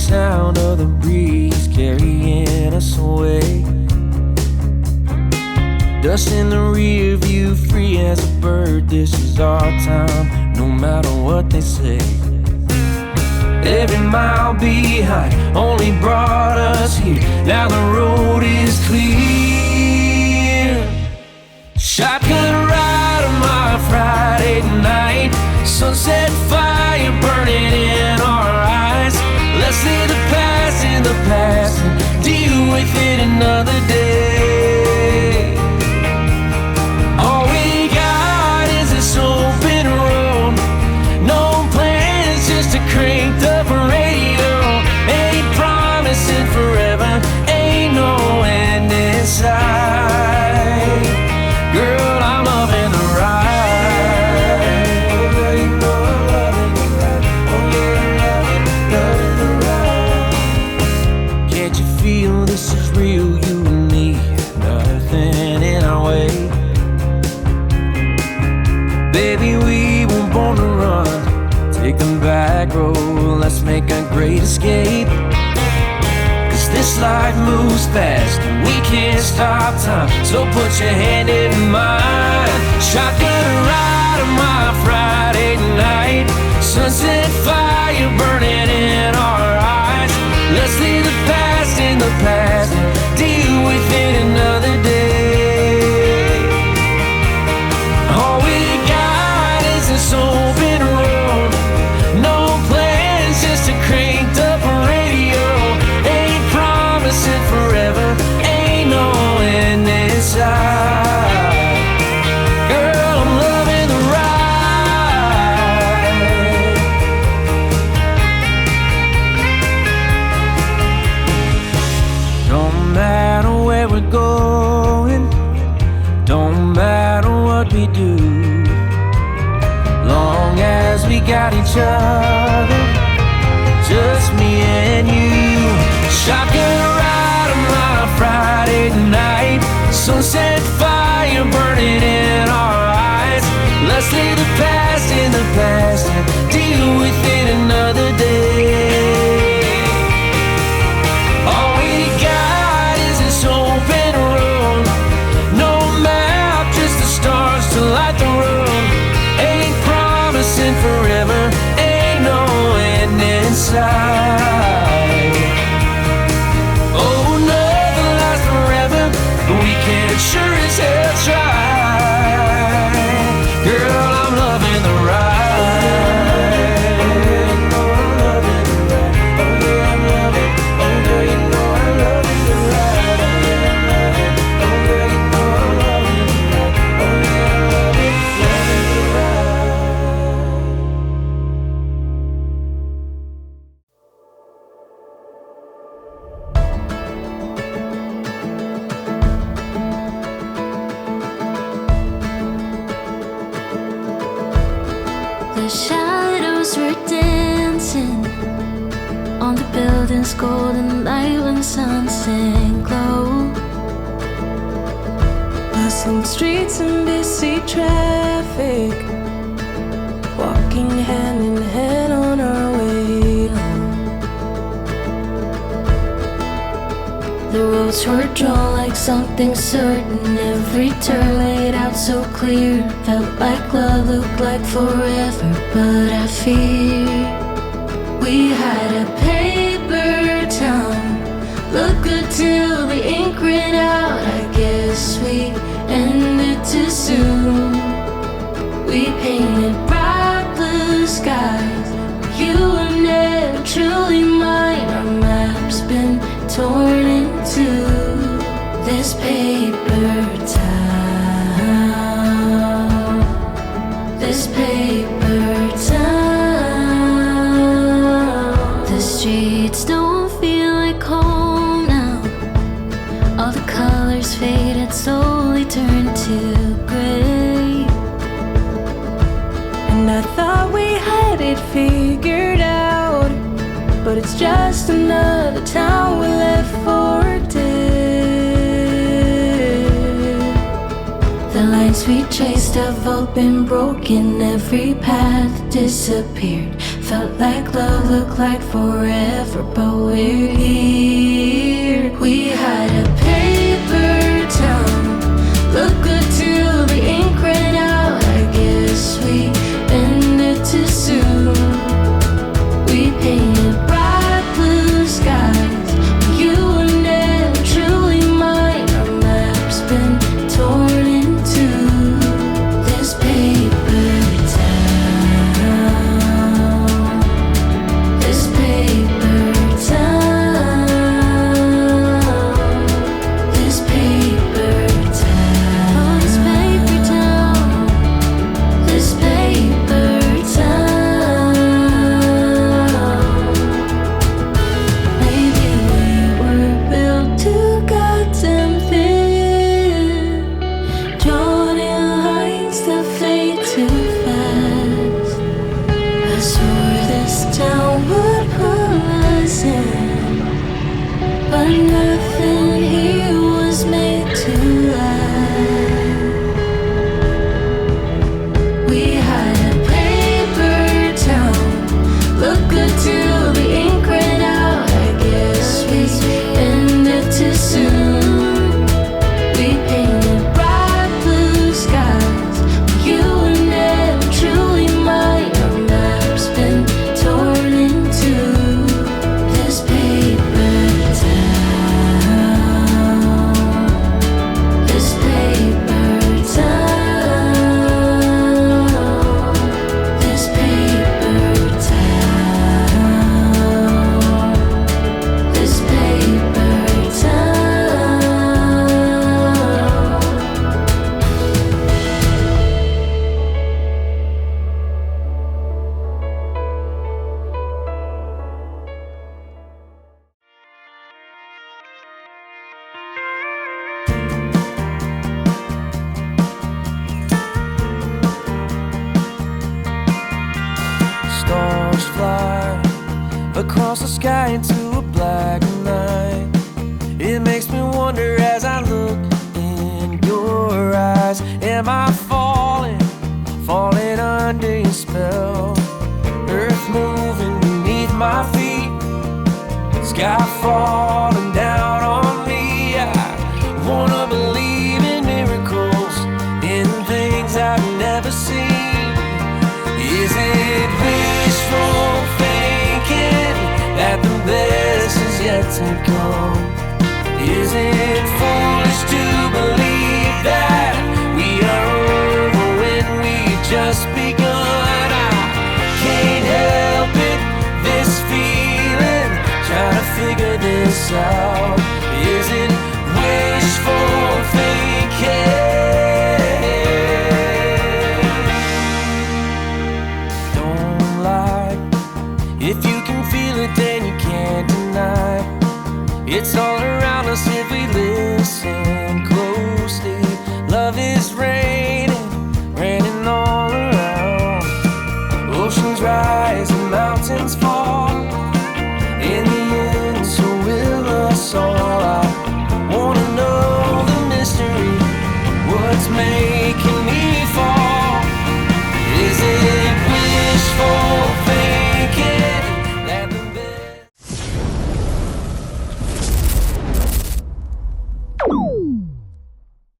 sound of the breeze carrying us away. Dust in the rear view, free as a bird. This is our time, no matter what they say. Every mile behind only brought us here. Now the road is clear. Shotgun ride on my Friday night. Sunset fire burning in our eyes. Let's leave the past in the past and deal with it another day. All we got is this open road. No plans, just a cranked up radio. Ain't promising forever, ain't no end in sight. Girl, I'm loving the ride. You know I'm loving the ride. Oh yeah, I'm loving the ride. Can't you feel this is real, you and me? Nothing in our way. Baby, we were born to run. Take the back road, let's make a great escape. Cause this life moves fast and we can't stop time. So put your hand in mine. Shotgun ride on my Friday night. Sunset fire burning in our eyes. Let's leave the past in the past and deal with it another day. All we got is this open road. No plans, just a cranked up radio. Ain't promising forever, ain't no end in sight. Girl, I'm loving the ride. Don't matter where we're going, don't matter what we do, long as we got each other, just me and you. Shotgun ride on my Friday night. Sunset fire burning in our eyes. Let's leave the past in the past and deal with it another day. All we got is this open road. No map, just the stars to light the road. Ain't promising forever, ain't no end in sight. Oh, nothing lasts forever, but we can sure as hell try. Girl, I'm loving the ride. You know I'm loving the ride. Oh yeah, I'm loving. Oh girl, you know I'm loving the ride. Oh yeah, I'm loving. Oh girl, you know I'm loving the ride. Oh yeah, I'm loving the ride. The shadows were dancing on the building's golden light when sunset glow. Bustling streets and busy traffic, walking hand in hand on our way home. The roads were drawn like something certain. Every turn laid out so clear. Felt like love, looked like forever. But I fear we had a paper town. Looked good till the ink ran out. I guess we ended too soon. We painted bright blue skies. You were never truly mine. Our map's been torn in two. This paper town, this paper town. The streets don't feel like home now. All the colors faded, slowly turned to gray. And I thought we had it figured out, but it's just another town we left for dead. The lines we chased have all been broken. Every path disappeared. Felt like love, looked like forever, but we're here. We had a paper town, looked good till the ink ran out. I guess we ended too soon. We painted bright blue skies, but you were never truly mine. Our map's been torn in two. This paper town, this paper town, this paper town, oh, this paper town, this paper town. Maybe we were built too goddamn thin, drawn in lines that fade too fast. I swore this town would pull us in, but nothing here was made to last. We had a paper town, looked good till the ink ran out. I guess we ended too soon. We painted bright blue skies, but you were never truly mine. Our map's been torn in two. This paper town, this paper town, this paper town, this paper town. Stars fly across the sky into a black night. It makes me wonder as I look in your eyes. Am I falling under your spell? Earth moving beneath my feet, sky falling down on me. I wanna believe in miracles, in things I've never seen. Is it wishful thinking that the best is yet to come? Is it foolish to believe that we are over when we just begun? I can't help it, this feeling, trying to figure this out. Is it wishful thinking? Don't lie, if you can feel it then you can't deny. It's all around us if we listen closely. Love is rain.